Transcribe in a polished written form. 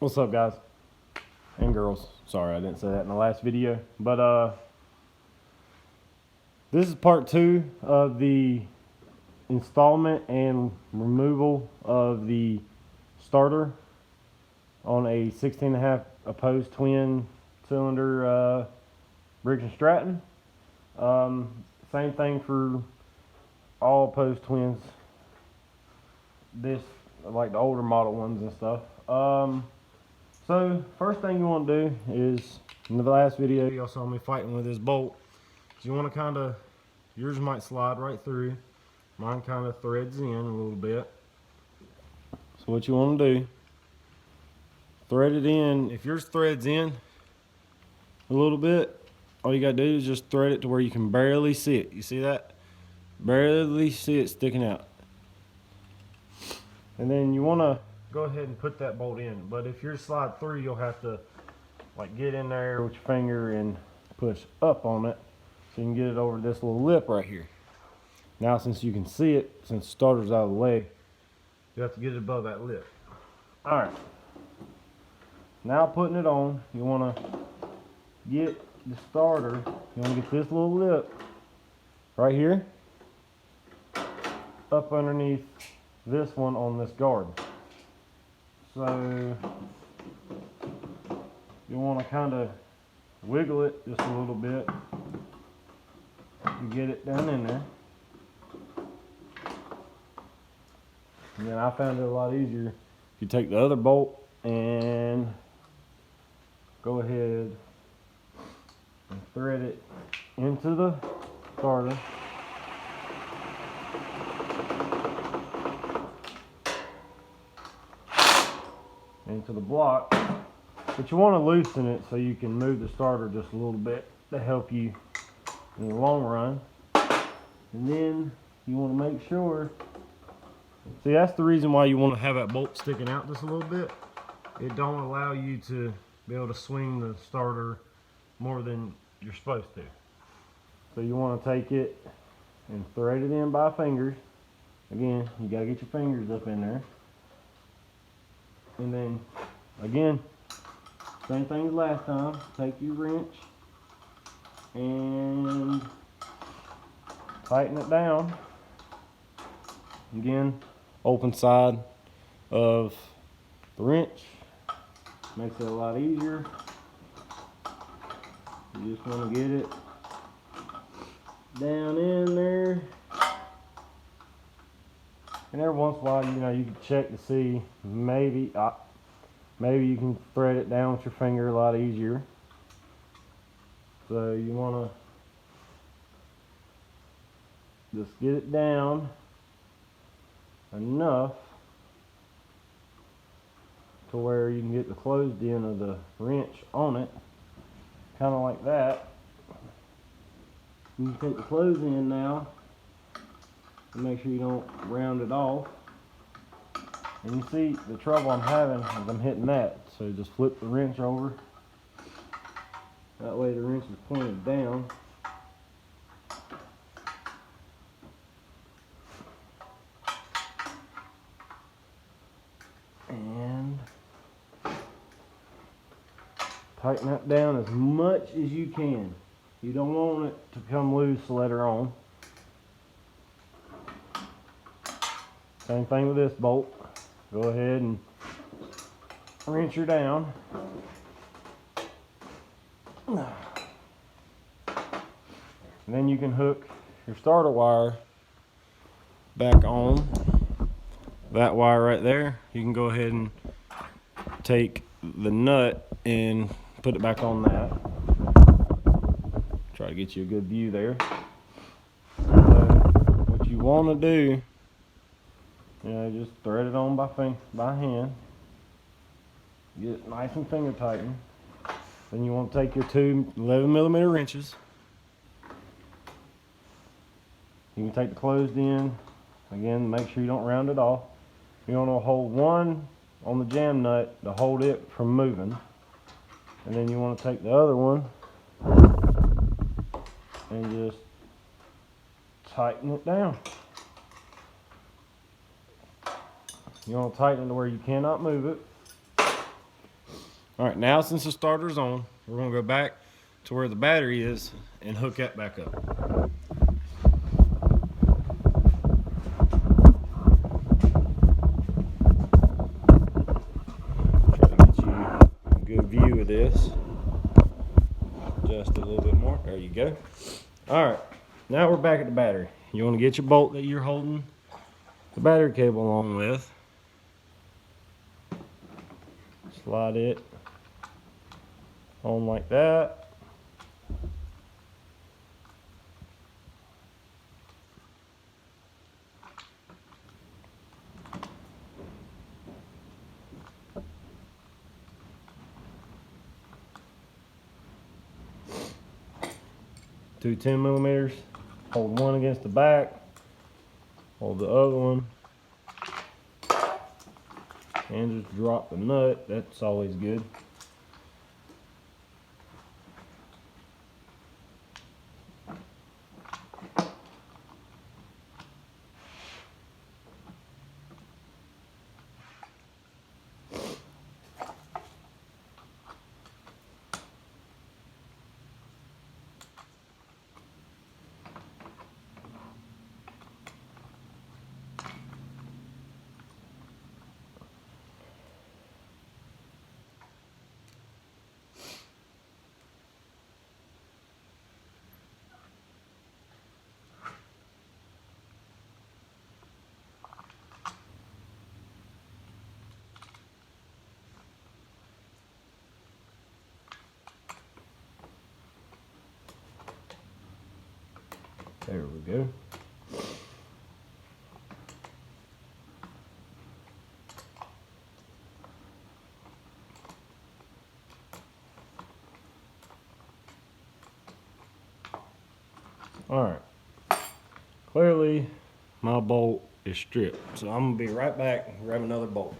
What's up, guys and girls? Sorry I didn't say that in the last video, but this is part 2 of the installment and removal of the starter on a 16.5 opposed twin cylinder Briggs Stratton. Same thing for all opposed twins, this like the older model ones and stuff. So first thing you want to do is, in the last video y'all saw me fighting with this bolt, so you want to kind of, yours might slide right through, mine kind of threads in a little bit. So what you want to do, thread it in. If yours threads in a little bit, all you got to do is just thread it to where you can barely see it. You see that? Barely see it sticking out. And then you want to go ahead and put that bolt in. But if yours slide through, you'll have to like get in there with your finger and push up on it so you can get it over this little lip right here. Now, since you can see it, since the starter's out of the way, you have to get it above that lip. All right. Now putting it on, you want to get the starter, you want to get this little lip right here up underneath this one on this guard. So you want to kind of wiggle it just a little bit to get it down in there. And then I found it a lot easier if you take the other bolt and go ahead and thread it into the starter. Into the block, but you want to loosen it so you can move the starter just a little bit to help you in the long run. And then you want to make sure, see, that's the reason why you want to have that bolt sticking out just a little bit. It don't allow you to be able to swing the starter more than you're supposed to. So you want to take it and thread it in by fingers. Again, you got to get your fingers up in there. And then, again, same thing as last time. Take your wrench and tighten it down. Again, open side of the wrench. Makes it a lot easier. You just want to get it down in there. And every once in a while, you can check to see, maybe you can thread it down with your finger a lot easier. So you want to just get it down enough to where you can get the closed end of the wrench on it, kind of like that. You can take the closed end now and make sure you don't round it off. And you see the trouble I'm having is I'm hitting that. So just flip the wrench over. That way the wrench is pointed down. And tighten that down as much as you can. You don't want it to come loose later on. Same thing with this bolt. Go ahead and wrench her down. And then you can hook your starter wire back on. That wire right there, you can go ahead and take the nut and put it back on that. Try to get you a good view there. So what you want to do, just thread it on by hand. Get it nice and finger tightened. Then you want to take your two 11mm wrenches. You can take the closed end. Again, make sure you don't round it off. You want to hold one on the jam nut to hold it from moving. And then you want to take the other one and just tighten it down. You want to tighten it to where you cannot move it. All right, now since the starter's on, we're gonna go back to where the battery is and hook that back up. Try to get you a good view of this. Just a little bit more. There you go. All right, now we're back at the battery. You want to get your bolt that you're holding the battery cable along with. Slide it on like that. Two 10mm. Hold one against the back. Hold the other one. And just drop the nut. That's always good. There we go. All right. Clearly, my bolt is stripped, so I'm gonna be right back and grab another bolt.